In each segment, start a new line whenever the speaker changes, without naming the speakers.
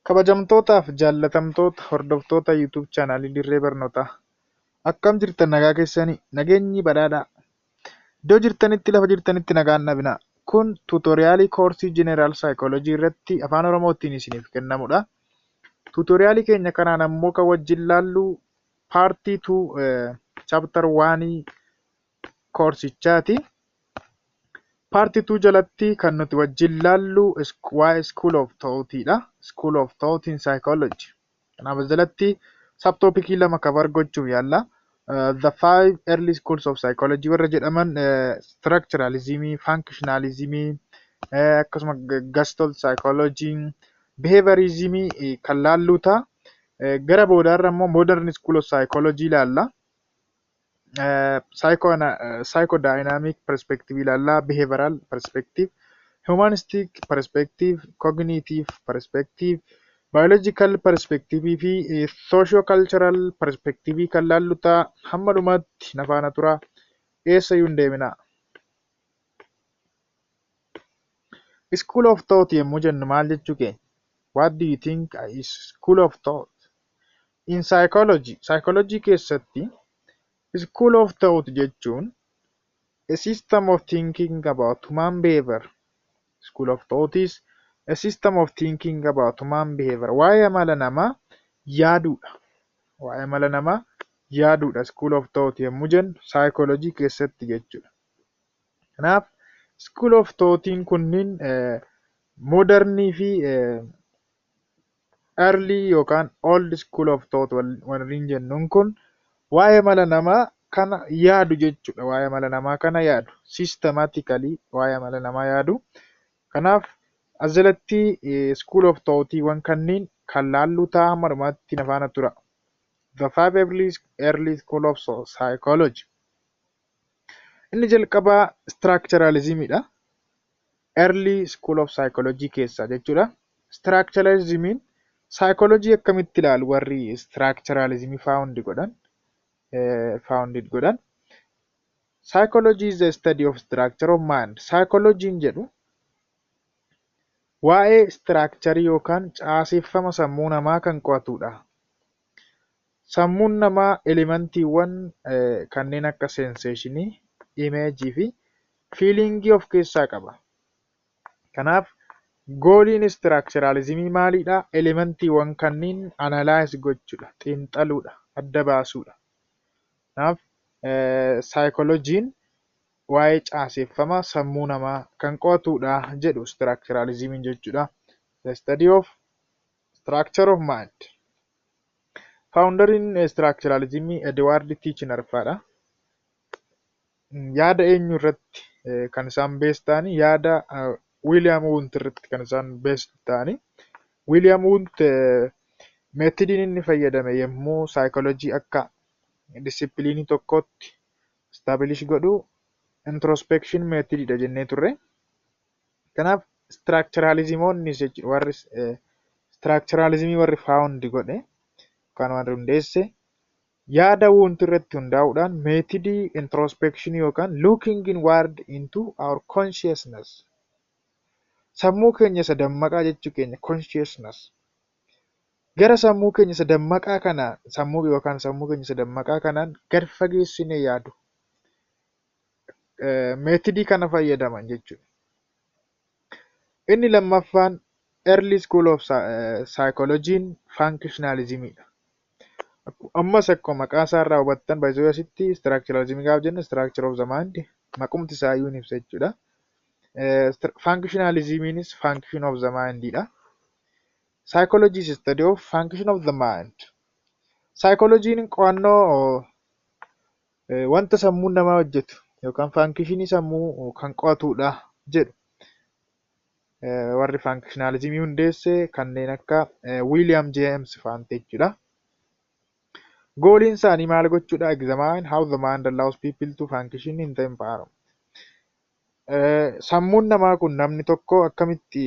Kabajamtootaaf jaallatamtoota hordoftoota YouTube chaanaalii Dirree Barnootaa. Akkam jirtan nagaa keessanii? Nageenyi badhaadhaa. Iddoo jirtanitti lafa jirtanitti nagaan dhabinaa. Kun tuutoriyaalii koorsii Jeneraal Saayikoolojii irratti afaan Oromootiin isiniif kennamudha. Tuutoriyaalii keenya kanaan ammoo kan wajjin laallu paartii 2 chapter 1 koorsichaati. Paartii 2 jalatti kan nuti wajjin laallu waa'ee School of Thoughtidha. School of Thought in Psychology. Kanaaf jalatti sabtoopikii lama cover gochuuf yaalla. The 5 early schools of psychology warra jedhaman Structuralism, Functionalism, akkasuma Gestalt psychology, Behaviorism kan laallu ta'a. Gara boodaarra immoo Modern School of Psychology ilaalla. Psychodynamic perspective ilaalla, Behavioral perspective, Humanistic Perspective, Cognitive Perspective, Biological Perspective fi Socio-cultural Perspective kan laallu ta'a. Hamma dhumatti na faana turaa. Eessayyuu hin deeminaa. School of Thought yommuu jennu maal jechuu keenya? What do you think is School of Thought? In Psychology, Psychology keessatti School of Thought jechuun a system of thinking about human behavior. School of Thought is a system of thinking about human behavior. Waa'ee amala namaa yaaduudha. Waa'ee amala namaa yaaduudha. School of Thought yommuu jennu Psychology keessatti jechuudha. Kanaaf School of Thoughtiin kunniin modernii fi early yookaan old School of Thought warreen jennuun kun waa'ee amala namaa kana yaadu jechuudha. Waa'ee amala namaa kana yaadu. Systematically waa'ee amala namaa yaadu. Kanaaf as jalatti School of Thought'iiwwan kanneen kan laallu ta'a. Hamma dhumaatti na faana tura. The 5 early School of Psychology. Inni jalqabaa Structuralismidha. Early School of Psychology keessaa jechuudha. Structuralismiin Psychology akkamitti ilaalu warri Structuralism founded godhan. Psychology is the study of structure of mind. Psychology'n jedhu waa'ee structure yookaan caaseffama sammuu namaa kan qo'atudha. Sammuun namaa elementiiwwan kanneen akka sensationii, imeejii fi feelingii of keessaa qaba. Kanaaf gooliin structuralismii maalidha? Elementiiwwan kanneen analyze gochuudha, xiinxaluudha, adda baasuudha. Kanaaf Psychology'n waa'ee caaseffama sammuu namaa kan qo'atudha jedhu Structuralism'n jechuudha. The study of structure of mind. Founderiin Structuralism Edward Titchener fa'adha. Yaada eenyu irratti kan isaan bees ta'ani? Yaada William Wundt irratti kan isaan bees ta'ani. William Wundt meetodiin inni fayyadame yommuu Psychology akka disipiliinii tokkotti establish godhu introspection methodidha jennee turre. Kanaaf structuralismoonnis warri structuralismii warri found godhe kan warri hundeesse yaada Wundt irratti hundaa'uudhaan methodii introspection yookaan looking inward into our consciousness. Sammuu keenya isa dammaqaa jechuu keenya consciousness. Gara sammuu keenya isa dammaqaa kana sammuu keenya isa dammaqaa kanaan gad fageessinee yaadu. Meetodii kana fayyadaman jechuudha. Inni lammaffaan early school of psychology'n functionalismidha. Ammas akkuma maqaa isaa irraa hubattan baay'ee asitti structuralism gaaf jennu structure of the mind maqumti isaa iyyuu ibsa jechuudha. Functionalism'nis function of the mindidha. Psychology is study of function of the mind. Psychology'n qo'annoo wanta sammuun namaa hojjetu yookaan functionii sammuu kan qo'atudha jedhu. Warri functionalismii hundeesse kanneen akka William M fa'aati jechuudha. Gooliin isaanii maal gochuudha? Examine how the mind allows people to function in the environment. Sammuun namaa kun namni tokko akkamitti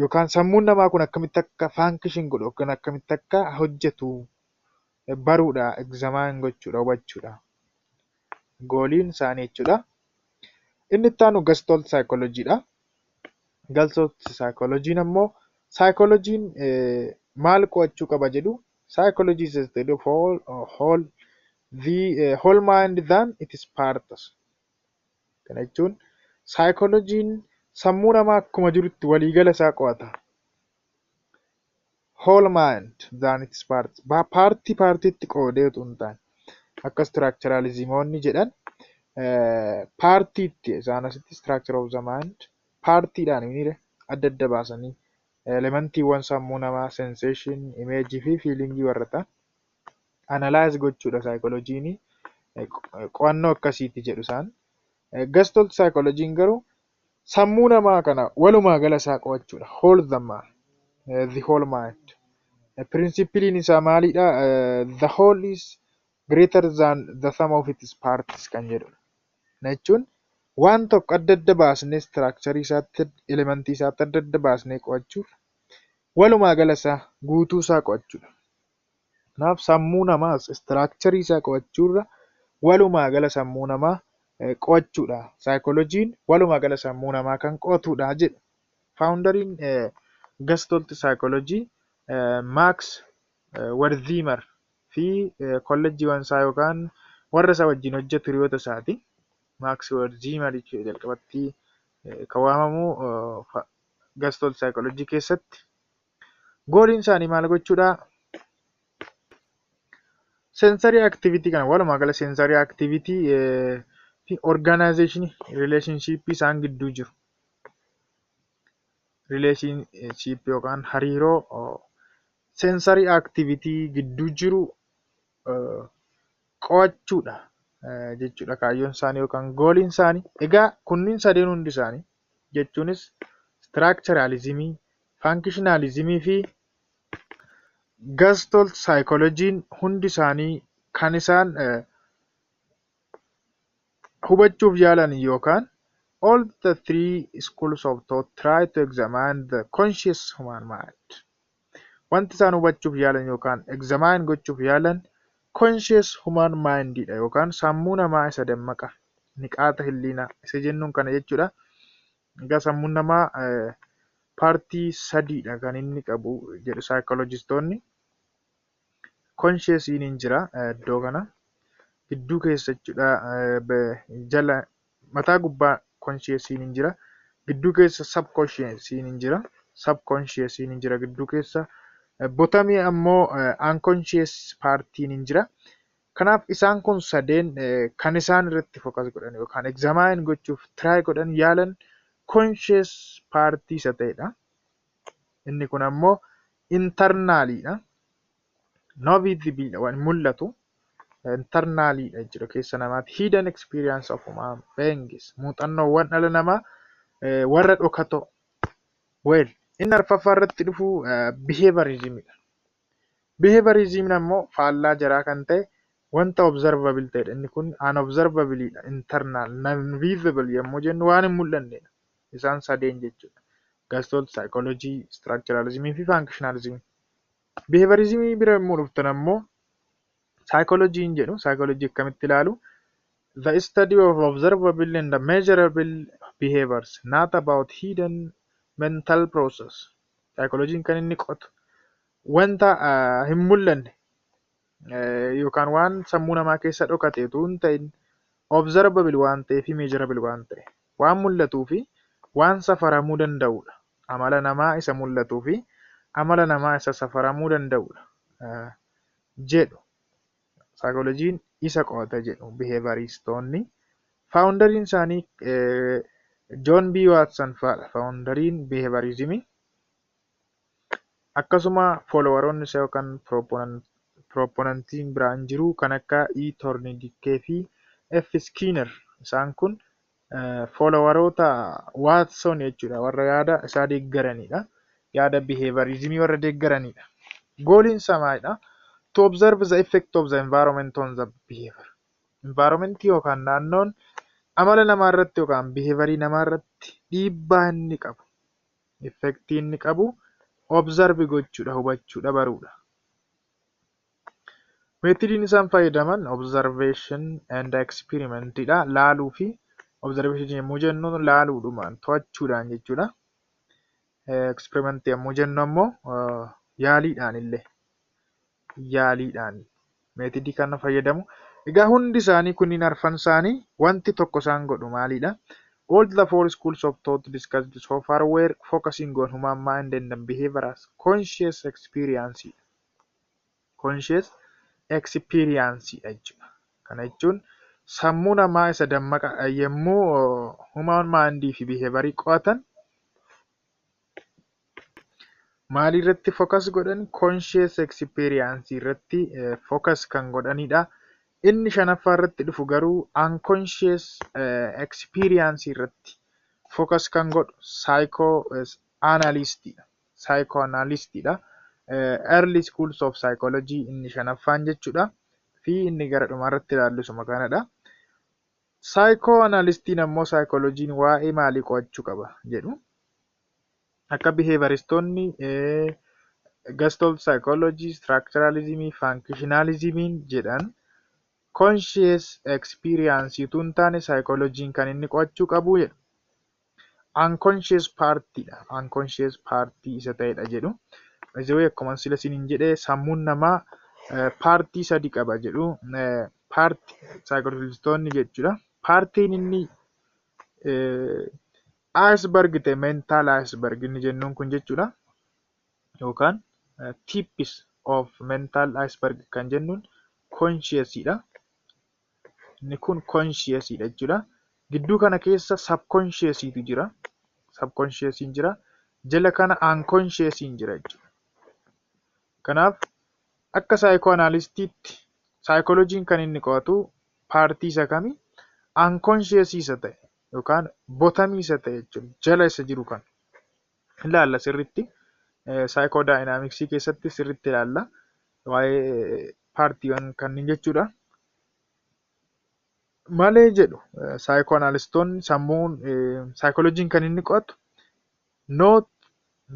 yookaan sammuun namaa kun akkamitti akka function godhu yookaan akkamitti akka hojjetu baruudha, examine gochuudha, hubachuudha. Gooliin isaanii jechuudha. Inni itti aanu Gestalt psychology'dha. Gestalt psychology'n ammoo Psychology'n maal qo'achuu qaba jedhu, psychology is a study of whole mind than its parts. Kana jechuun psychology'n sammuu namaa akkuma jirutti waliigala isaa qo'ata. Whole mind than its parts. Paartiitti qoodee utuu hin taane akka structuralismoonni jedhan paartiitti isaan asitti structure of the mind paartiidhaan adda adda baasanii elementiiwwan sammuu namaa sensation, imeejii fi fiilingii warra ta'an analyze gochuudha psychology'n qo'annoo akkasiitti jedhu isaan. Gestalt psychology'n garuu sammuu namaa kana walumaa gala isaa qo'achuudha. The whole mind. Principle'n isaa maalidha? The whole is greater than the sum of its parts kan jedhudha. Jechuun waan tokko adda adda baasnee structure isaatti, elementii isaatti adda adda baasnee qo'achuuf walumaa gala isaa guutuu isaa qo'achuudha. Kanaaf sammuu namaas structure isaa qo'achuurra walumaa gala sammuu namaa qo'achuudha. Psychology'n walumaa gala sammuu namaa kan qo'atudha jedha. Founderiin Gestalt psychology Max Wertheimer fi kolleejjiiwwan isaa yookaan warra isaa wajjin hojjetu hiriyoota isaati. Max Wertheimer jalqabatti kan waamamu Gestalt psychology keessatti. Gooliin isaanii maal gochuudha? Sensory activity kana walumaa gala sensory activity fi organization relationship isaan gidduu jiru. Relationship yookaan hariiroo sensory activity gidduu jiru qo'achuudha jechuudha kaayyoon isaanii yookaan gooliin isaanii. Egaa kunniin sadeen hundi isaanii jechuunis structuralism, functionalism fi Gestalt psychology'n hundi isaanii kan isaan hubachuuf yaalan yookaan all the three schools of thought try to examine the conscious human mind. Wanti isaan hubachuuf yaalan yookaan examine gochuuf yaalan conscious human mindidha yookaan sammuu namaa isa dammaqa niqaata hilliinaa isa jennuun kana jechuudha. Egaa sammuun namaa paartii sadiidha kan inni qabu jedhu psychologistoonni. Conscious'n hin jira iddoo kana gidduu keessa jechuudha. Jala mataa gubbaa conscious'n hin jira. Gidduu keessa subconscious'n hin jira. Subconscious'n hin jira gidduu keessa. Bottomii ammoo unconscious paartiin hin jira. Kanaaf isaan kun sadeen kan isaan irratti focus godhan yookaan examine gochuuf try godhan yaalan conscious paartii isa ta'edha. Inni kun ammoo internaalidha. No visible waan mul'atu internaalidha jechuudha keessa namaatti. Hidden experience of human beings muuxannoowwan dhala namaa warra dhokatoo. Inni arfaffaa irratti dhufu behaviorismidha. Behaviorism'n ammoo faallaa jaraa kan ta'e wanta observable ta'edha. Inni kun unobservableidha. Internal, non-visible yommuu jennu waan hin mul'annedha. Isaan sadeen jechuudha. Gestalt psychology, structuralism fi functionalism. Behaviorism bira yommuu dhuftan ammoo psychology'n jedhu psychology akkamitti ilaalu? The study of observable and measurable behaviors, not about hidden mental process. Psychology'n kan inni qotu wanta hin mul'anne yookaan waan sammuu namaa keessa dhokate utuu hin ta'in observable waan ta'ee fi measurable waan ta'e waan mul'atuu fi waan safaramuu danda'udha. Amala namaa isa mul'atuu fi amala namaa isa safaramuu danda'udha jedhu psychology'n isa qo'ata jedhu behavioristoonni. Founderiin isaanii John B. Watson fa'adha. Founderiin behaviorism. Akkasuma followeroonni isaa yookaan proponentiin biraan jiru kan akka Thorndike fi F. Skinner. Isaan kun followeroota Watson jechuudha. Warra yaada isaa deeggaranidha. Yaada behaviorism warra deeggaranidha. Gooliin isaa maalidha? To observe the effect of the environment on the behavior. Environment yookaan naannoon amala namaa irratti yookaan behaviorii namaa irratti dhiibbaa inni qabu, effectii inni qabu observe gochuudha, hubachuudha, baruudha. Meetodiin isaan fayyadaman observation and experimentidha. Laaluu fi observation yommuu jennu laaluudhumaan to'achuudhaan jechuudha. Experiment yommuu jennu ammoo yaaliidhaan meetidii kana fayyadamu. Egaa hundi isaanii kunniin arfan isaanii wanti tokko isaan godhu maalidha? All the four schools of thought discussed so far were focusing on human mind and behavior as conscious experience. Conscious experience jechuudha. Kana jechuun sammuu namaa isa dammaqa yommuu human mind fi behaviorii qo'atan maal irratti focus godhan? Conscious experience irratti focus kan godhanidha. Inni shanaffaa irratti dhufu garuu unconscious experience irratti focus kan godhu psychoanalystidha. Early schools of psychology inni shanaffaan jechuudha. Fi inni gara dhumaa irratti ilaallu suma kanadha. Psychoanalystiin ammoo psychologiin waa'ee maalii qo'achuu qaba jedhu. Akka behavioristoonni Gestalt psychology, structuralism, functionalism jedhan conscious experience utuu hin taane psychologiin kan inni qo'achuu qabu jedhu. Unconscious partidha. Unconscious partii isa ta'edha jedhu. Isawee akkuma sila isiniin jedhee sammuun namaa paartii sadi qaba jedhu. Psychologistoonni jechuudha. Paartiin inni iceberg ta'e mental iceberg inni jennuun kun jechuudha. Yookaan types of mental iceberg kan jennuun consciousdha. Inni kun consciousdha jechuudha. Gidduu kana keessa subconscioustu jira. Subconsciousin jira. Jala kana unconsciousin jira jechuudha. Kanaaf akka psychoanalystiitti psychologiin kan inni qo'atu paartii isa kami? Unconscious isa ta'e yookaan bottomii isa ta'e jechuudha. Jala isa jiru kan ilaalla sirriitti. Psychodynamicsii keessatti sirriitti ilaalla. Waa'ee paartiiwwan kanneen jechuudha. Malee jedhu psychoanalystoonni sammuun psychologiin kan inni qo'atu not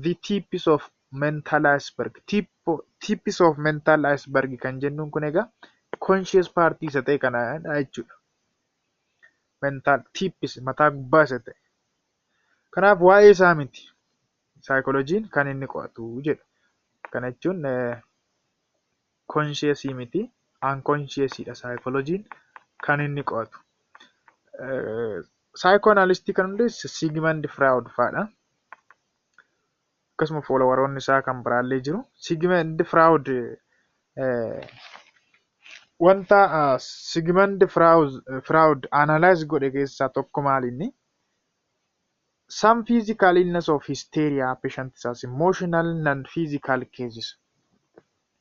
the types of mental iceberg. Types of mental iceberg kan jennuun kun egaa conscious partii isa ta'e kanadha jechuudha. Mental types mataa gubbaa isa ta'e. Kanaaf waa'ee isaa miti psychologiin kan inni qo'atu jedhu. Kana jechuun conscious miti unconsciousdha psychologiin kan inni qo'atu. Psychoanalystii kan hundeesse Sigmund Freud fa'adha. Akkasuma followeroonni isaa kan biraallee jiru. Sigmund Freud wanta Sigmund Freud analyze godhe keessaa tokko maalinni? Some physical illness of hysteria patients as emotional non-physical cases.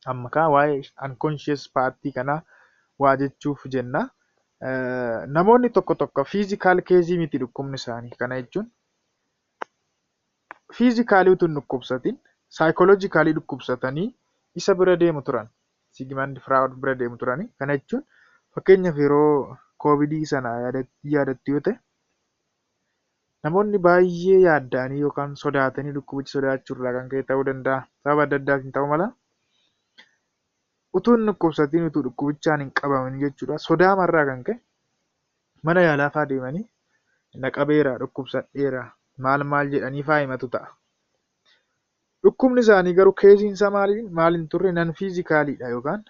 Amma kaa waa'ee unconscious partii kana waa jechuuf jenna. Namoonni tokko physical case miti dhukkubni isaanii. Kana jechuun physically utuu hin dhukkubsatin psychologically dhukkubsatanii isa bira deemu turan. Sigmund Freud bira deemu turani. Kana jechuun fakkeenyaaf yeroo covidii sana yaadattu yoo ta'e namoonni baay'ee yaaddanii yookaan sodaatanii dhukkubicha sodaachuurraa kan ka'e ta'uu danda'a. Sababa adda addaatiin ta'uu mala. Utuu hin dhukkubsatiin utuu dhukkubichaan hin qabamin jechuudha. Sodaamarraa kan ka'e mana yaalaa fa'aa deemanii naqabeera dhukkubsadheera maal jedhanii fa'aa himatu ta'a. Dhukkubni isaanii garuu keessiinsa maaliin turre nan fiizikaalidha yookaan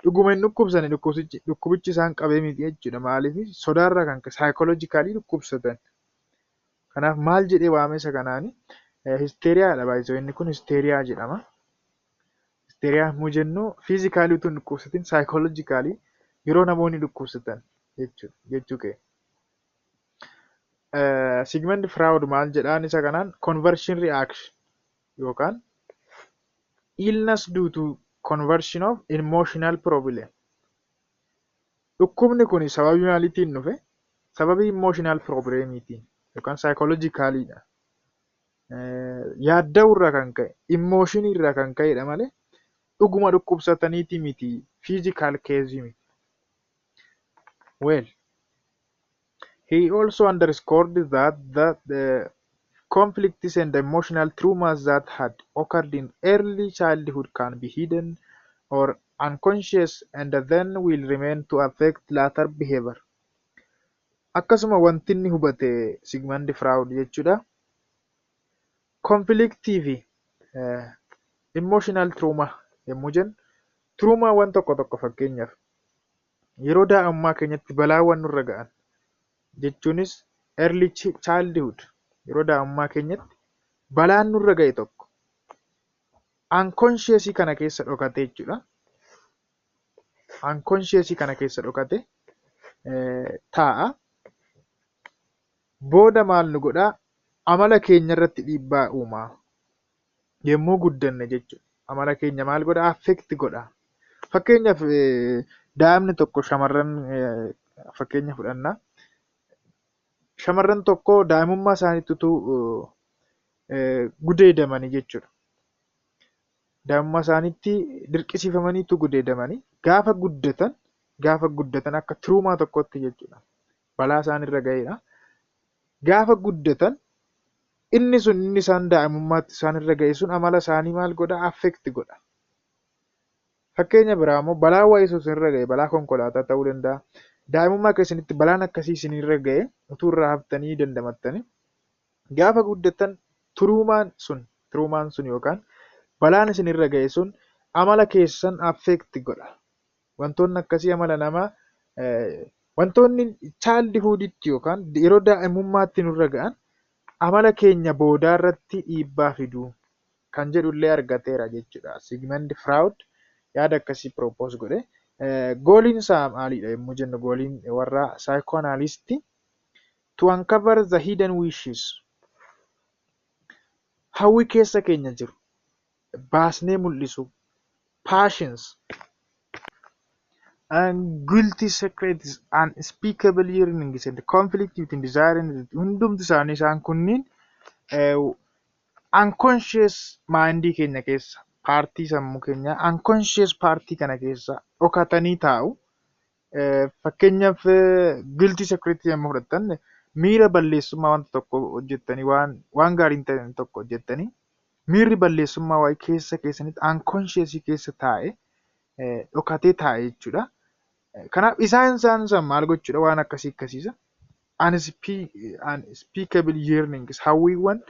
dhuguma hin dhukkubsane dhukkubichi isaan qabee miti jechuudha. Maaliif sodaarraa kan ka'e psychologically dhukkubsatan. Kanaaf maal jedhee waame isa kanaani hysteriaadha baay'isoo inni kun hysteria jedhama. Hysteria yommuu jennu physically utuu hin dhukkubsatin psychologically yeroo namoonni dhukkubsatan jechuu ka'e. Sigmund Freud maal jedhaan isa kanaan conversion reaction yookaan illness due to conversion of emotional problem. Dhukkubni kun sababii maaliitiin dhufe? Sababii emotional problemiitiin yookaan psychologicalidha. Yaadda'uurraa kan ka'e, emotion irraa kan ka'edha malee dhuguma dhukkubsataniiti miti, physical case miti. Well, he also underscored that the conflicts and emotional traumas that had occurred in early childhood can be hidden or unconscious and then will remain to affect later behavior. Akkasuma wanti inni hubate Sigmund Freud jechuudha. Konfliktii fi emotional trauma yommuu jennu, traumaawwan tokko tokko fakkeenyaaf yeroo daa'imummaa keenyatti balaawwan nurra ga'an jechuunis early childhood yeroo daa'imummaa keenyatti balaan nurra ga'e tokko unconscious kana keessa dhokate jechuudha. Unconscious kana keessa dhokate taa'a. Booda maal nu godhaa? Amala keenya irratti dhiibbaa uumaa. Yommuu guddanne jechuudha. Amala keenya maal godhaa? Affect godhaa. Fakkeenyaaf daa'imni tokko shamarran fakkeenya fudhannaa. Shamarran tokko daa'imummaa isaaniitti gudeedamanii jechuudha. Daa'imummaa isaaniitti dirqisiifamaniitu gudeedamanii gaafa guddatan akka tiruumaa tokkotti jechuudha. Balaa isaanirra ga'eedha. Gaafa guddatan inni isaan daa'imummaatti isaanirra ga'e sun amala isaanii maal godha? Affect godha. Fakkeenya biraa immoo balaa wayii isinirra ga'e, balaa konkolaataa ta'uu danda'a. Daa'imummaa keessanitti balaan akkasii isinirra ga'e utuu irraa haftanii dandamattanii gaafa guddatan tiruumaan sun yookaan balaan isinirra ga'e sun amala keessan affect godha. Wantoonni akkasii amala namaa wantoonni childhooditti yookaan yeroo daa'imummaatti nurra ga'an amala keenya boodaa irratti dhiibbaa fiduu kan jedhullee argateera jechuudha. Sigmund Freud yaada akkasii propose godhe. Gooliin isaa maalidha yommuu jennu, gooliin warra psychoanalyst to uncover the hidden wishes, hawwi keessa keenya jiru baasnee mul'isu, passions and guilty secrets, unspeakable yearnings and conflict between desire and hundumti isaanii isaan kunniin unconscious mindii keenya keessa, paartii sammuu keenya unconscious paartii kana keessa dhokatanii taa'u. Fakkeenyaaf guilty secret yommuu fudhattan miira balleessummaa wanta tokko hojjettanii waan gaarii hin ta'e tokko hojjettanii miirri balleessummaa wayii keessa keessanitti unconscious keessa taa'e dhokatee taa'e jechuudha. Kanaaf isaan maal gochuudha? Waan akkasii akkasiisa. Unspeakable yearnings, hawwiiwwan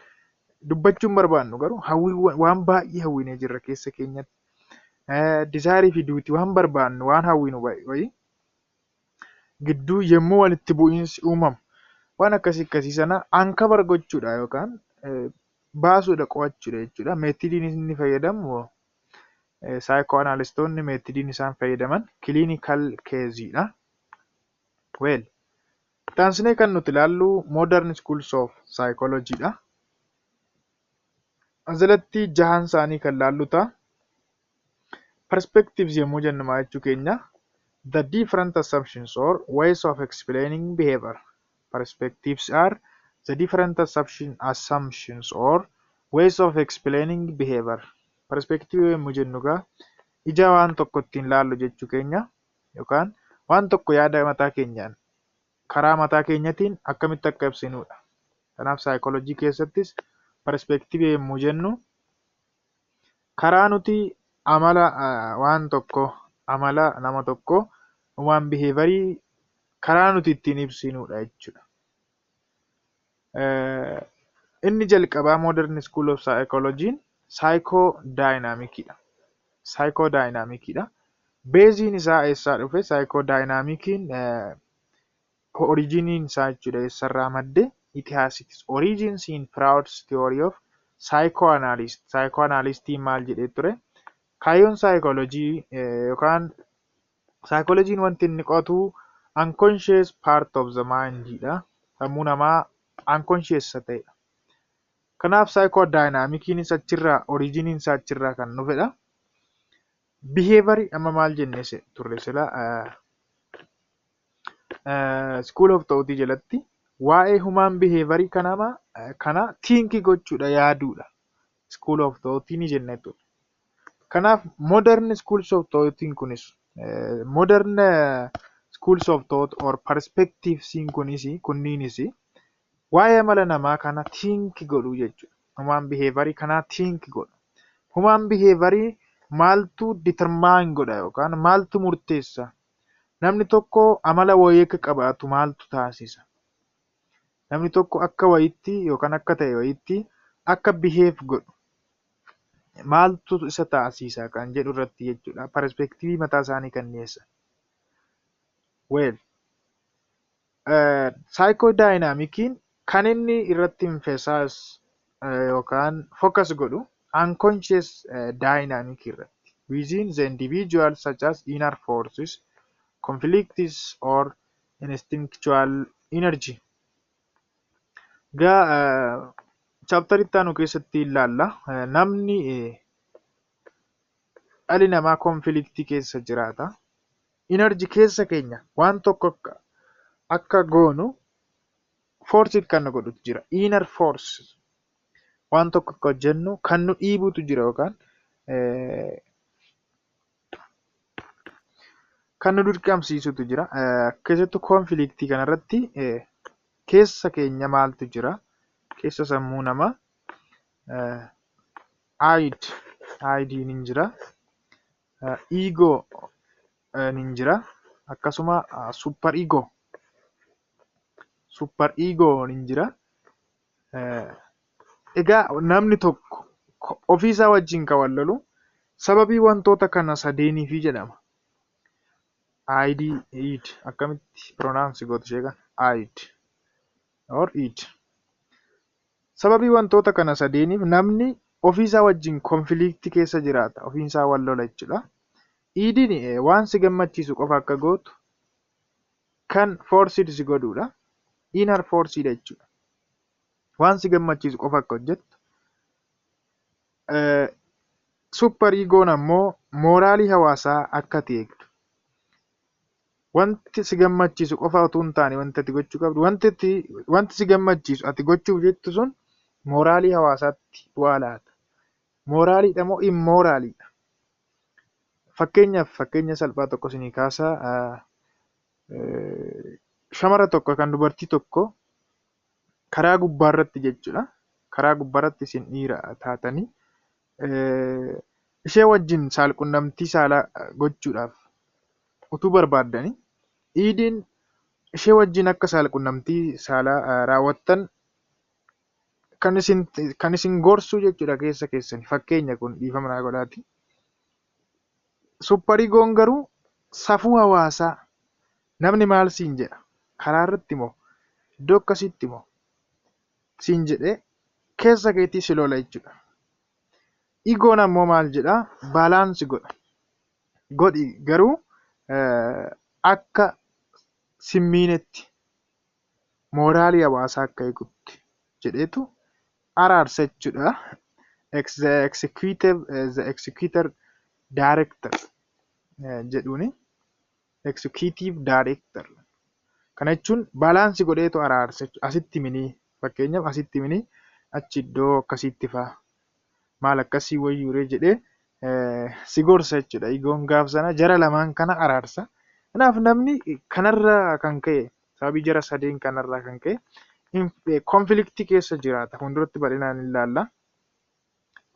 dubbachuun barbaannu garuu hawwiiwwan waan baay'ee hawwinee jirra keessa keenyatti. Desire fi duuti waan barbaannu waan hawwinu wayii gidduu yommuu walitti bu'iinsi uumamu waan akkasii sana uncover gochuudha yookaan baasuudha, qo'achuudha jechuudha. Meetodiin inni fayyadamu psychoanalystoonni meetodiin isaan fayyadaman clinical case'dha. Taansinee kan nuti ilaallu modern schools of psychology'dha. Asirratti jahaan isaanii kan ilaallu ta'a. Perspectives yommuu jennu maal jechuu keenya? The different assumptions or ways of explaining behavior. Perspectives are the different assumptions or ways of explaining behavior. Perspective yommuu jennu egaa ija waan tokko ittiin ilaallu jechuu keenya yookaan waan tokko yaada mataa keenyaan karaa mataa keenyatiin akkamitti akka ibsinudha. Kanaaf psychology keessattis perspective yommuu jennu karaa nuti amala waan tokko, amala nama tokko waan behaviorii karaa nuti ittiin ibsinudha jechuudha. Inni jalqabaa modern school of psychology'n psychodynamic'dha. Psychodynamic'dha. Beeziin isaa eessaa dhufe? Psychodynamic'n originiin isaa jechuudha eessarraa madde? It has its origins in Freud's theory of psychoanalysis. Psychoanalystiin maal jedhee ture? Kaayyoon psychology yookaan psychology'n wanti inni qo'atu unconscious part of the mind'dha. Sammuu namaa unconscious ta'edha. Kanaaf psychodynamic'n achirraa originiin isaa achirraa kan dhufedha. Behaviory amma maal jennee turre sila school of thought'ii jalatti waa'ee human behaviorii kana think gochuudha, yaaduudha. School of thought'ii ni jennee turre. Kanaaf modern schools of thought'iin kunis modern schools of thought or perspectives kunniinis waa'ee amala namaa kana think godhu jechuudha. Human behaviorii kana think godhu. Human behaviorii maaltu determine godha yookaan maaltu murteessa? Namni tokko amala wayii akka qabaatu maaltu taasisa? Namni tokko akka wayiitti yookaan akka ta'e wayiitti akka behave godhu maaltu isa taasisa kan jedhu irratti jechuudha. Perspektiivii mataa isaanii kan dhiyeessan. Well, psychodynamicin kan inni irratti emphasize yookaan focus godhu unconscious dynamic irratti within the individual such as inner forces, conflicts or instinctual energy. Chapter ittaanu keessatti ilaalla. Namni dhalli namaa conflictii keessa jiraata. Energy keessa keenya waan tokko akka goonu force kan nu godhutu jira. Inner force waan tokko akka hojjennu kan nu dhiibutu jira yookaan kan nu dirqamsiisutu jira. Keessattuu conflictii kanarratti keessa keenya maaltu jira? Keessa sammuu namaa id ni jira, ego ni jira, akkasuma super ego ni jira. Egaa namni tokko ofiisaa wajjin kan wal lolu sababii wantoota kana sadeeniifi jedhama. id akkamitti pronounce gootu ishee kana? id or id. Sababii wantoota kana sadeeniif namni ofiisaa wajjin konfiliiktii keessa jiraata. Ofiisaa wal lola jechuudha. Idiin waan si gammachiisu qofa akka gootu kan forced si godhuudha. Inner forced jechuudha. Waan si gammachiisu qofa akka hojjettu. Super egoon ammoo mooraalii hawaasaa akka eegdu. Wanti si gammachiisu qofa otoo hin taane wanti ati gochuu qabdu. Wanti si gammachiisu ati gochuuf jettu sun mooraalii hawaasaatti bu'aa laata. Moraaliidha moo immoraaliidha? Fakkeenya salphaa tokko isinii kaasaa. Shamara tokko kan dubartii tokko karaa gubbaarratti jechuudha. Karaa gubbaarratti isin dhiira taatanii ishee wajjin saalqunnamtii saalaa gochuudhaaf utuu barbaaddanii idiin ishee wajjin akka saalqunnamtii saalaa raawwattan kan isin gorsuu jechuudha keessa keessanii. Fakkeenya kun dhiifama naa godhaati. Super egoon garuu safuu hawaasaa namni maal siin jedha? Karaa irratti moo iddoo akkasitti moo siin jedhee keessa keetii si lola jechuudha. Egoon ammoo maal jedhaa? Baalaansi godhi garuu akka simmiinetti mooraalii hawaasaa akka eegutti jedheetu araarsa jechuudha. The executor director jedhuuni. Executive director. Kana jechuun baalaansi godheetu araarsa. Asitti minii fakkeenyaaf asitti minii achi iddoo akkasiitti fa'a. Maal akkasii wayyuuree jedhee si gorsa jechuudha. Egoon gaaf sana jara lamaan kana araarsa. Kanaaf namni kanarraa kan ka'e sababii jara sadeen kanarraa kan ka'e konfliktii keessa jiraata. Fuulduratti bal'inaan ilaalla.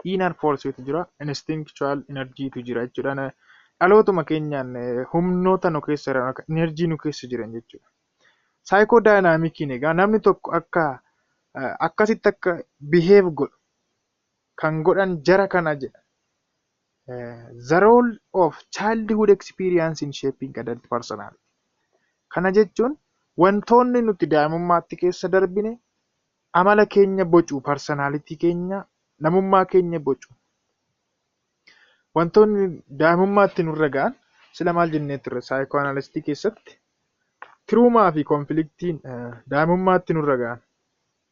Inner forcetu jira, instinctual energytu jira jechuudha. Dhalootuma keenyaan humnoota nu keessa jiran, energy nu keessa jiran jechuudha. Psychodynamicin egaa namni tokko akkasitti akka behave godhu kan godhan jara kana jedha. The role of childhood experience in shaping adult personality. Kana jechuun wantoonni nuti daa'imummaatti keessa darbine amala keenya bocu, personality keenya, namummaa keenya bocu. Wantoonni daa'imummaatti nurra ga'an sila maal jennee turre psychoanalysis keessatti tiruumaa fi konfliktiin daa'imummaatti nurra ga'an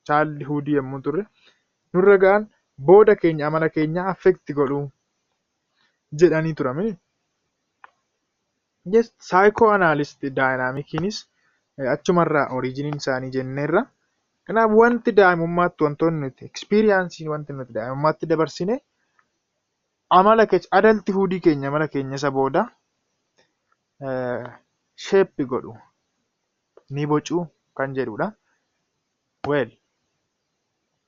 childhood yommuu turre nurra ga'an booda keenya amala keenya affect godhuu jedhanii turame. Yes, psychoanalyst dynamicinis achumarraa originiin isaanii jenneerra. Kanaaf wanti daa'imummaatti wantoonni nuti experience wanti nuti daa'imummaatti dabarsine amala keenya adulthood keenya amala keenya isa booda shape godhu ni bocu kan jedhudha. Well,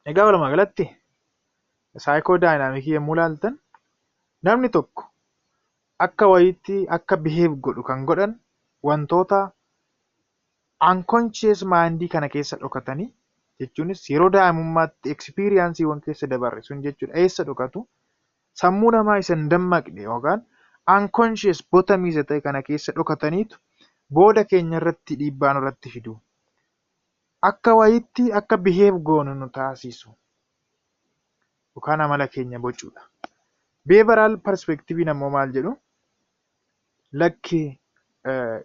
egaa walumaa galatti psychodynamic yommuu ilaaltan namni tokko akka wayiitti akka behave godhu kan godhan wantoota unconscious mindii kana keessa dhokatanii jechuunis yeroo daa'imummaatti ekspiriyaansiiwwan keessa dabarre sun jechuudha. Eessa dhokatu? Sammuu namaa isa hin dammaqne yookaan unconscious bottomii isa ta'e kana keessa dhokataniitu booda keenya irratti dhiibbaa nurratti fidu. Akka wayiitti akka behave goonu nu taasisu yookaan amala keenya bocuudha. Behavioral perspectiviin ammoo maal jedhu? Lakki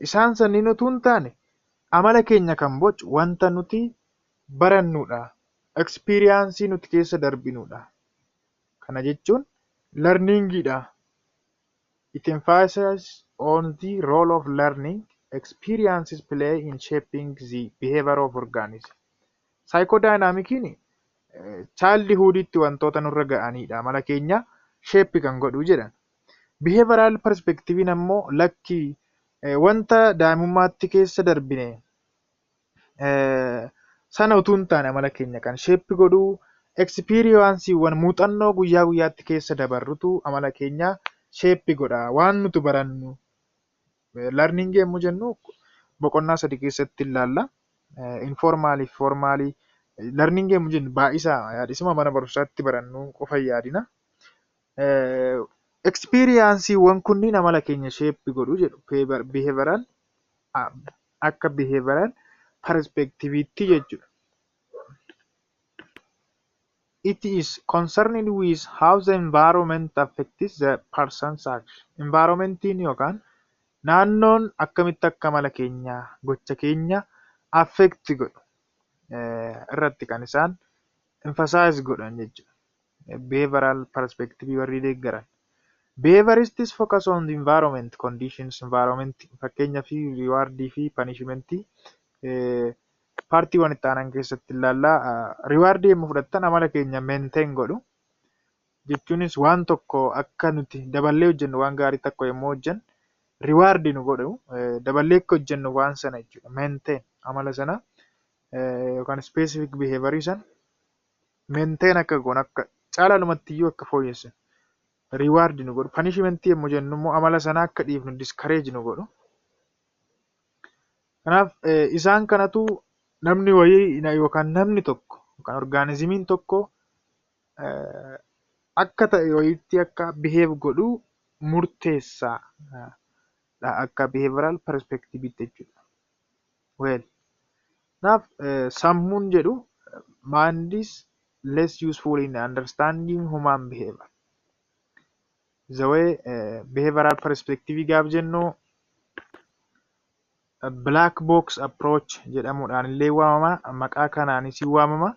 isaan sanniin utuu hin taane amala keenya kan bocu wanta nuti barannuudha. Ekspiriyaansii nuti keessa darbinudha. Kana jechuun learningidha. It emphasizes on the role of learning experiences play in shaping the behavior of organism. Psychodynamicin childhooditti wantoota nurra ga'anidha. Amala keenya shape kan godhu jedhan. Behavioral perspectiviin ammoo lakki wanta daa'imummaatti keessa darbine sana utuu hin taane amala keenya kan shape godhu experienceewwan muuxannoo guyyaa guyyaatti keessa dabarrutu amala keenya shape godha. Waan nuti barannu learning yommuu jennu boqonnaa 3 keessatti ilaalla. Informaali fi formaali learning yommuu jennu baay'isaa yaadisuma mana barumsaatti barannu qofa yaadina. Experienceewwan kunniin amala keenya shape godhu jedhu behavioral akka behavioral perspectivitti jechuudha. It is concerned with how the environment affects the person's action. Environmentiin yookaan naannoon akkamitti akka amala keenya gocha keenya affect godhu irratti kan isaan emphasize godhan jechuudha. Behavioral perspective warri deeggaran. Behaviorists focus on the environment conditions, environment fakkeenya fi rewardii fi punishmentii paartiiwwan itti aanan keessatti ilaalla. Rewardii yommuu fudhattan amala keenya maintain godhu jechuunis waan tokko akka nuti daballee hojjennu waan gaarii tokko yommuu hojjennu rewardii nu godhu daballee akka hojjennu waan sana jechuudha. Maintain amala sana yookaan specific behaviorism maintain akka goon akka caalaalumatti iyyuu akka fooyyessan reward nu godhu. Punishment yommuu jennu immoo amala sana akka dhiifnu discourage nu godhu. Kanaaf isaan kanatu namni wayii yookaan namni tokko yookaan organismiin tokko akka ta'e wayiitti akka behave godhu murteessaa akka behavioral perspective jechuudha. Kanaaf sammuun jedhu mind is less useful in understanding human behavior. The way behavioral perspective gaaf jennu black box approach jedhamuudhaan illee waamama. Maqaa kanaanis waamama.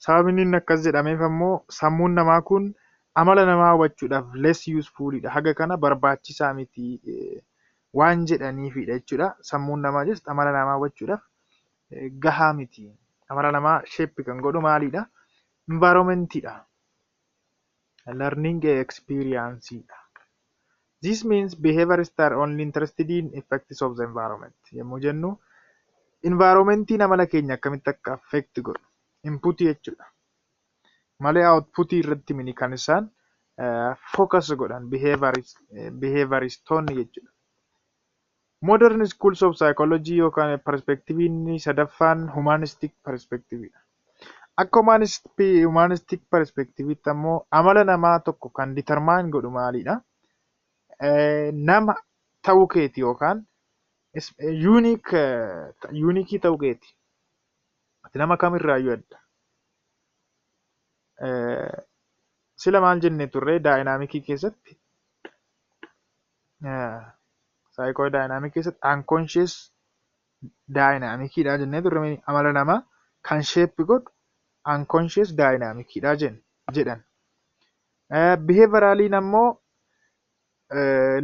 Sababni inni akkas jedhameef ammoo sammuun namaa kun amala namaa hubachuudhaaf less usefulidha. Haga kana barbaachisaa miti waan jedhaniifidha jechuudha. Sammuun namaa just amala namaa hubachuudhaaf gahaa miti. Amala namaa shape kan godhu maalidha? Environmentidha. Learning experience. This means behaviorists are only interested in effects of the environment. Yommuu jennu environmentiin amala keenya akkamitti akka affect godhu input jechuudha. Malee output irratti mini kan isaan focus godhan behavioristoonni jechuudha. Modern schools of psychology yookaan perspectiviin sadaffaan humanistic perspective. Akka humanistic perspective ammoo amala namaa tokko kan determine godhu maalidha? Nama ta'uu keeti yookaan unique ta'uu keeti. Ati nama kamirraayyuu adda. Sila maal jennee turre daayinaamikii keessatti psychodynamic keessatti unconscious dynamicidha jennee turre amala namaa kan shape godhu unconscious dynamicidha jedhan. Behavioraliin ammoo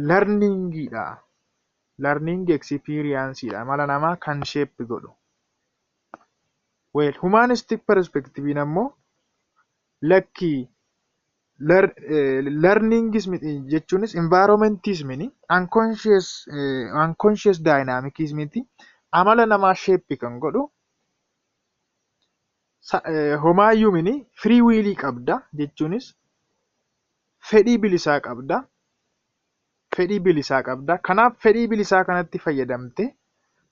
learningidha. Learning experienceidha. Amala namaa kan shape godhu. Humanistic perspective ammoo lakki learningism jechuunis environmentism unconscious dynamicism amala namaa shape kan godhu homaayyuu mini free will qabda jechuunis fedhii bilisaa qabda. Kanaaf fedhii bilisaa kanatti fayyadamte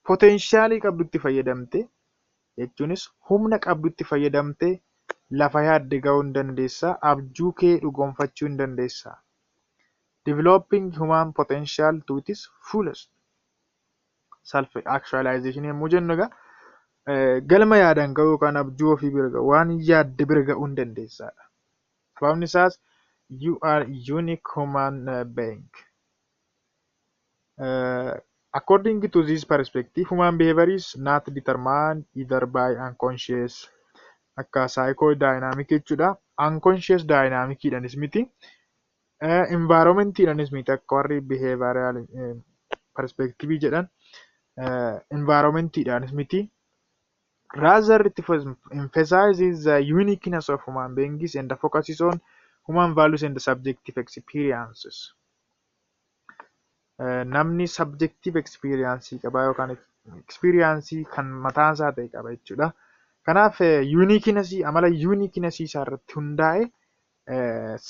potentiaalii qabdutti fayyadamte jechuunis humna qabdutti fayyadamtee lafa yaadde ga'uu hin dandeessaa, abjuu kee dhugoomfachuu hin dandeessaa. Developing human potential to its fullest. Self-actualization yommuu jennu egaa galma yaadan ga'uu yookaan abjuu ofii bira ga'u waan yaadde bira ga'uu hin dandeessaadha. Sababni isaas you are unique human being. According to this perspective, human behavior is not determined either by unconscious akka psychodynamic jechuudha. Unconscious dynamicdhanis miti. Environmentidhanis miti akka warri behavioral perspective jedhan. Environmentidhanis miti. Rather, it emphasizes the uniqueness of human beings and focuses on human values and subjective experiences. Namni subjective experience qaba yookaan experience kan mataan isaa ta'e qaba jechuudha. Kanaaf uniqueness amala uniqueness isaa irratti hundaa'e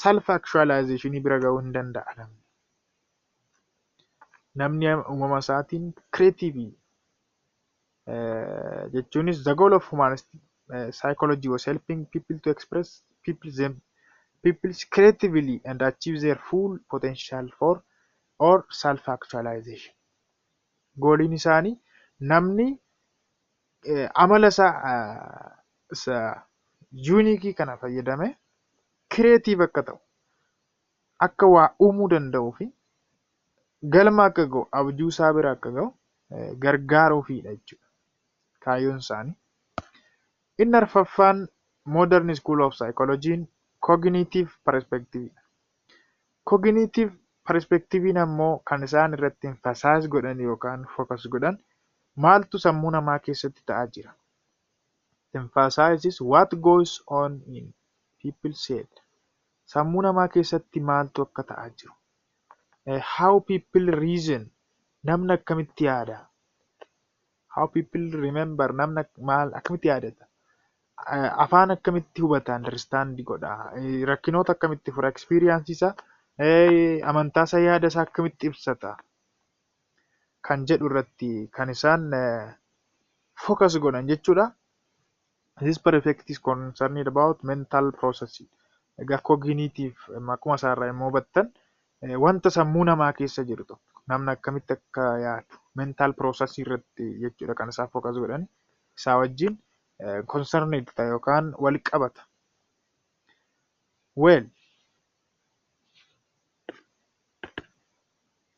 self actualization bira ga'uu hin danda'a. Namni uumama isaatiin creative jechuunis the goal of humanistic psychology was helping people to express people's creatively and achieve their full potential for or self-actualization. Gooliin isaanii namni amala isaa unique kana fayyadame creative akka ta'u, akka waa uumuu danda'uu fi galma akka ga'u, abjuu isaa bira akka ga'u gargaaruufidha jechuudha. Kaayyoon isaanii. Inni arfaffaan modern school of psychology cognitive perspective. Cognitive perspective ammoo kan isaan irratti emphasize godhan yookaan focus godhan maaltu sammuu namaa keessatti ta'aa jira. Emphasizes what goes on in people's head. Sammuu namaa keessatti maaltu akka ta'aa jiru. How people reason. Namni akkamitti yaada. How people remember. Namni maal akkamitti yaadata. Afaan akkamitti hubata, understand godha. Rakkinoota akkamitti fura, experience isaa, amantaa isaa, yaada isaa akkamitti ibsata kan jedhu irratti kan isaan focus godhan jechuudha. This perspective is concerned about mental processing. Egaa cognitive akkuma isaarraa immoo hubattan wanta sammuu namaa keessa jiru tokko namni akkamitti akka yaadu mental process irratti jechuudha kan isaan focus godhan. Isaa wajjin concerned ta'e yookaan wal qabata. Well,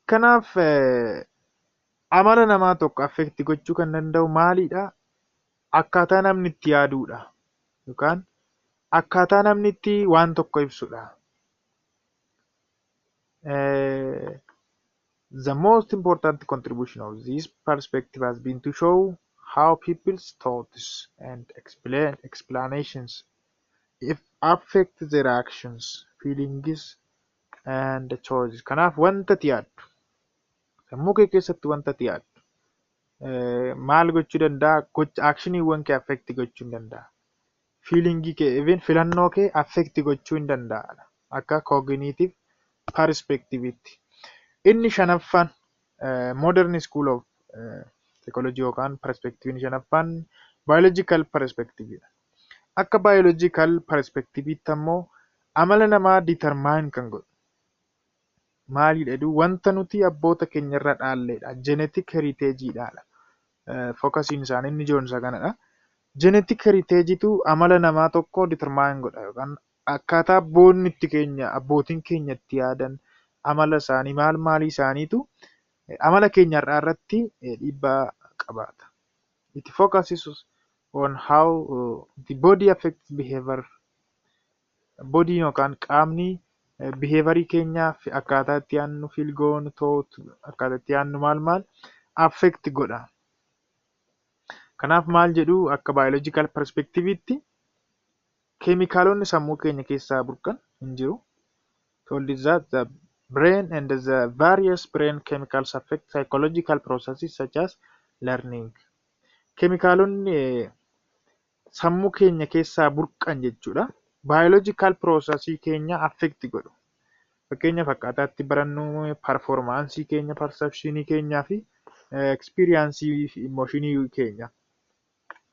kanaaf amala namaa tokko affect gochuu kan danda'u maalidha? Akkaataa namni itti yaaduudha yookaan akkaataa namni itti waan tokko ibsudha. The most important contribution of this perspective has been to show how people's thoughts and explanations affect their actions, feelings, and choices. Kanaaf wanta ati yaaddu, sammuu kee keessatti wanta ati yaaddu maal gochuu danda'a? Actioniiwwan kee affect gochuu hin danda'a. Feelingii kee, even filannoo kee affect gochuu hin danda'a. Akka cognitive perspective itti. Inni shanaffaan modern school of psychology yookaan perspective inni shanaffaan biological perspective. Akka biological perspective itti ammoo amala namaa determine kan godhu. Maalidha jedhu wanta nuti abboota keenya irraa dhaalledha. Genetic heritage'dha. Focusiin isaanii inni ijoonsa kanadha. Genetic heritage'tu amala namaa tokko determine godha yookaan akkaataa abbootiin keenya itti yaadan amala isaanii maalii isaaniitu amala keenya irratti dhiibbaa qabaata. It focuses on how the body affects behavior. Body yookaan qaamni behaviorii keenyaaf akkaataa itti yaadnu, feel goon, thought, akkaataa itti yaadnu maal affect godha. Kanaaf maal jedhu akka biological perspective itti keemikaalonni sammuu keenya keessaa burqan hin jiru. Told is that the brain and the various brain chemicals affect psychological processes such as learning. Keemikaalonni sammuu keenya keessaa burqan jechuudha. Biological processii keenya affect godhu. Fakkeenyaaf akkaataa itti barannu, performaansii keenya, perceptionii keenyaa fi experience fi emotionii keenya.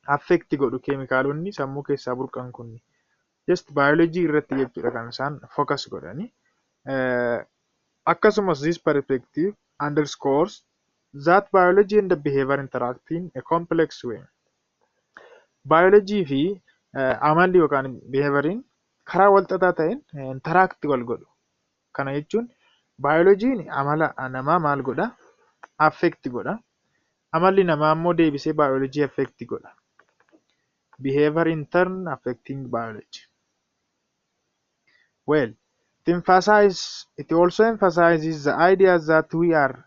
affect godhu keemikaalonni sammuu keessaa burqan kun just biology irratti jechuudha kan isaan focus godhani. Akkasumas this perspective underscores that biology and the behavior interact in a complex way. Biology fi amalli yookaan behavioriin karaa wal xaxaa ta'een interact wal godhu. Kana jechuun biology'n amala namaa maal godha? Affect godha. Amalli namaa immoo deebisee biology affect godha. Behavior in turn affecting biology. Well, it also emphasizes the idea that we are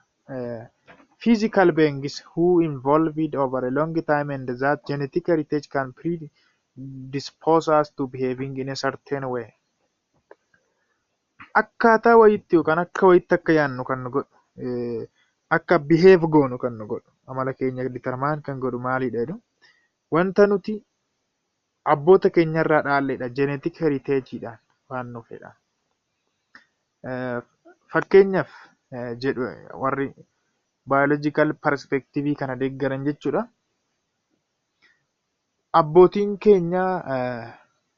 physical beings who evolved over a long time and that genetic heritage can predispose us to behaving in a certain way. Akkaataa wayiitti yookaan akka wayiitti akka yaadnu kan nu godhu, akka behave goonu kan nu godhu, amala keenya determine kan godhu maalidha jedhu wanta nuti abboota keenyarraa dhaalledha, genetic heritage'dhaan waan dhufedha. Fakkeenyaaf jedhu warri biological perspective kana deeggaran jechuudha. Abbootiin keenya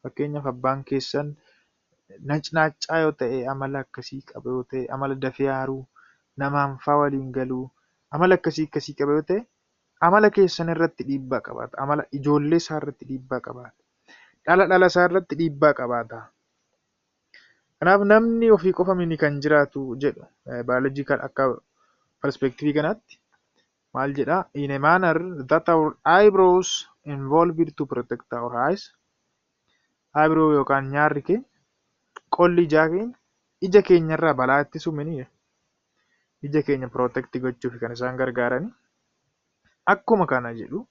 fakkeenyaaf abbaan keessan nacnaacaa yoo ta'e, amala akkasii qaba yoo ta'e, amala dafee aaruu, namaan faa waliin galuu, amala akkasii qaba yoo ta'e, amala keessan irratti dhiibbaa qabaata. Amala ijoollee isaa irratti dhiibbaa qabaata. Dhala isaa irratti dhiibbaa qabaata. Kanaaf namni ofii qofa mini kan jiraatu jedhu biological akka perspective kanaatti maal jedha? In a manner that our eyebrows involved to protect our eyes. Eyebrow yookaan nyaarri keenya qolli ijaa keenya ija keenyarraa balaa ittisuu mini ija keenya protect gochuuf kan isaan gargaarani. Akkuma kana jedhu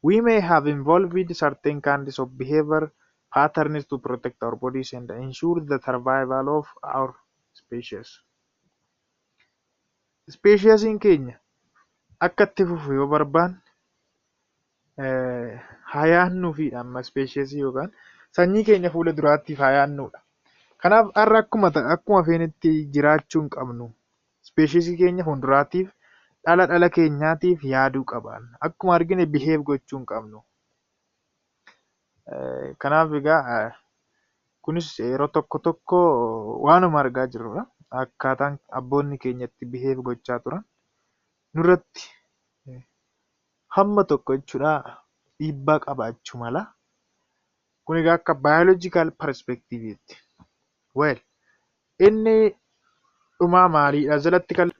we may have involved certain kinds of behavior patterns to protect our bodies and ensure the survival of our species. Speciesiin keenya akka itti fufu yoo barbaanne haa yaadnuufidha. Amma species yookaan sanyii keenya fuula duraattiif haa yaadnudha. Kanaaf har'a akkuma feenitti jiraachuu hin qabnu. Species keenya fuulduraatiif dhala keenyaatiif yaaduu qaban. Akkuma argine behave gochuu hin qabnu. Kanaaf egaa kunis yeroo tokko waanuma argaa jirrudha. Akkaataan abboonni keenya itti behave gochaa turan nurratti hamma tokko jechuudha dhiibbaa qabaachuu mala. Kun egaa akka biological perspective'tti. Well, inni dhumaa maalidha? Jalatti kan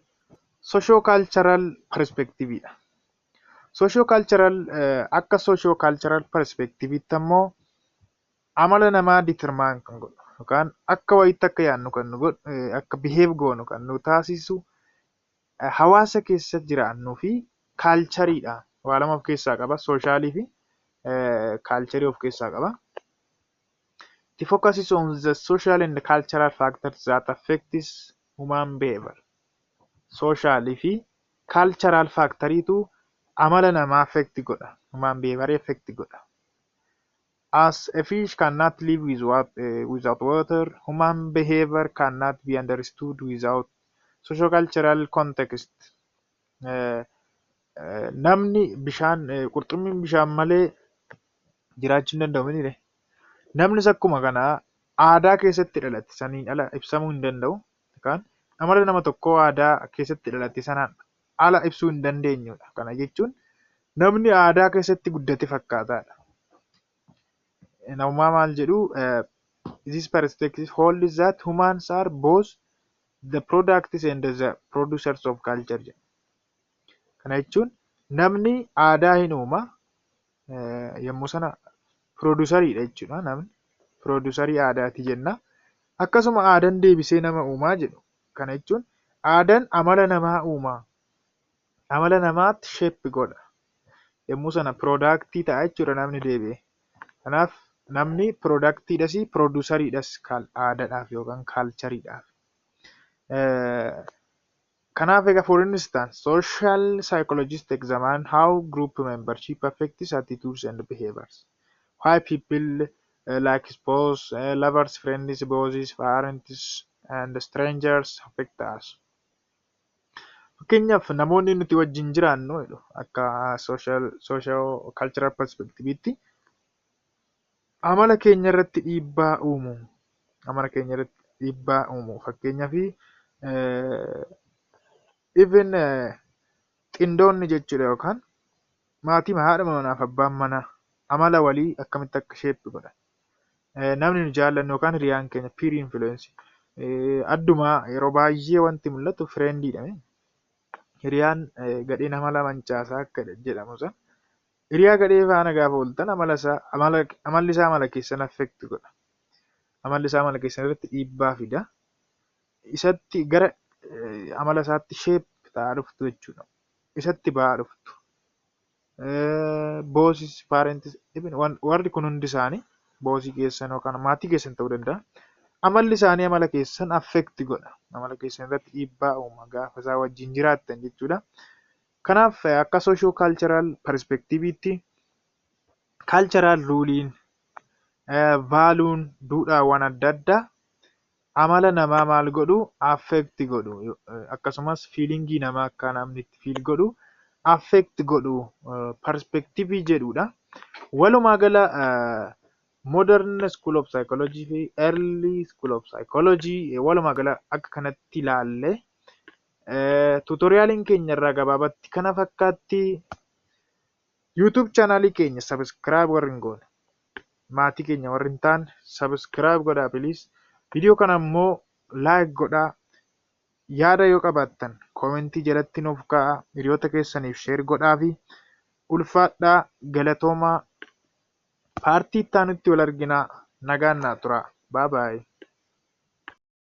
socio-cultural perspective'dha. Socio-cultural akka socio-cultural perspective'tti ammoo amala namaa determine kan godhu yookaan akka wayiitti akka yaadnu kan nu godhu, akka behave goonu kan nu taasisu hawaasa keessa jiraannuu fi culture'dha. Waa lama of keessaa qaba. Socialii fi culture of keessaa qaba. The focus is on the social and cultural factors that affect human behavior. Socialii fi cultural factor'iitu amala namaa affect godha. Human behavior affect godha. As a fish cannot live without water, human behavior cannot be understood without socio-cultural context. Namni qurxummiin bishaan malee jiraachuu hin danda'u miti. Namnis akkuma kanaa aadaa keessatti dhalate saniin ala ibsamuu hin danda'u. Yookaan amala nama tokkoo aadaa keessatti dhalate sanaan ala ibsuu hin dandeenyudha. Kana jechuun namni aadaa keessatti guddate fakkaataadha. Namummaa maal jedhu this perspective holds that humans are both the products and the producers of culture. Kana jechuun namni aadaa hin uuma yommuu sana produceridha jechuudha. Namni producerii aadaati jenna. Akkasuma aadaan deebisee nama uumaa jedhu. Kana jechuun aadaan amala namaa uuma. Amala namaatti shape godha. Yommuu sana productii ta'a jechuudha namni deebi'e. Kanaaf namni productiidhas produceridhas aadaadhaaf yookaan culture'dhaaf. Kanaaf egaa for instance, social psychologists examine how group membership affects attitudes and behaviors. Why people like spouse, lovers, friends, bosses, parents, and strangers affect us. Fakkeenyaaf namoonni nuti wajjin jiraannu akka Socio-cultural Perspective Itti amala keenya irratti dhiibbaa uumu. Fakkeenyaaf even qindoonni jechuudha yookaan maatii haadha manaa fi abbaan manaa amala walii akkamitti akka sheeppi godhan. Namni nu jaallannu yookaan hiriyaan keenya peer influence. Addumaa yeroo baay'ee wanti mul'atu friendiidha. Hiriyaan gadheen amala mancaasaa akka jedhamu sana. Hiriyaa gadhee faana gaafa ooltan amalli isaa amala keessan affect godha. Amalli isaa amala keessan irratti dhiibbaa fida. Isatti gara amala isaatti sheep ta'aa dhuftu jechuudha. Isatti ba'aa dhuftu. Boosis, parentis, warri kun hundi isaanii boosii keessan yookaan maatii keessan ta'uu danda'a. Amalli isaanii amala keessan affect godha. Amala keessan irratti dhiibbaa uuma gaafa isaa wajjin jiraattan jechuudha. Kanaaf akka socio-cultural perspective itti cultural ruliin, vaaluun, duudhaawwan adda addaa amala namaa maal godhu affect godhu. Akkasumas fiilingii namaa akka namni itti fiil godhu affect godhu perspective jedhudha. Walumaa gala modern school of psychology fi early school of psychology walumaa gala akka kanatti ilaalle tutoriyaaliin keenya irraa gabaabatti kana fakkaatti. YouTube channel keenya subscribe warri hin goone, maatii keenya warri hin taane subscribe godhaa please. Video kana immoo like godhaa. Yaada yoo qabaattan commentii jalatti nuuf kaa'aa. Hiriyoota keessaniif share godhaa fi ulfaadhaa. Galatoomaa. Paartii itti aanutti wal arginaa. Nagaan naa turaa. Bye bye.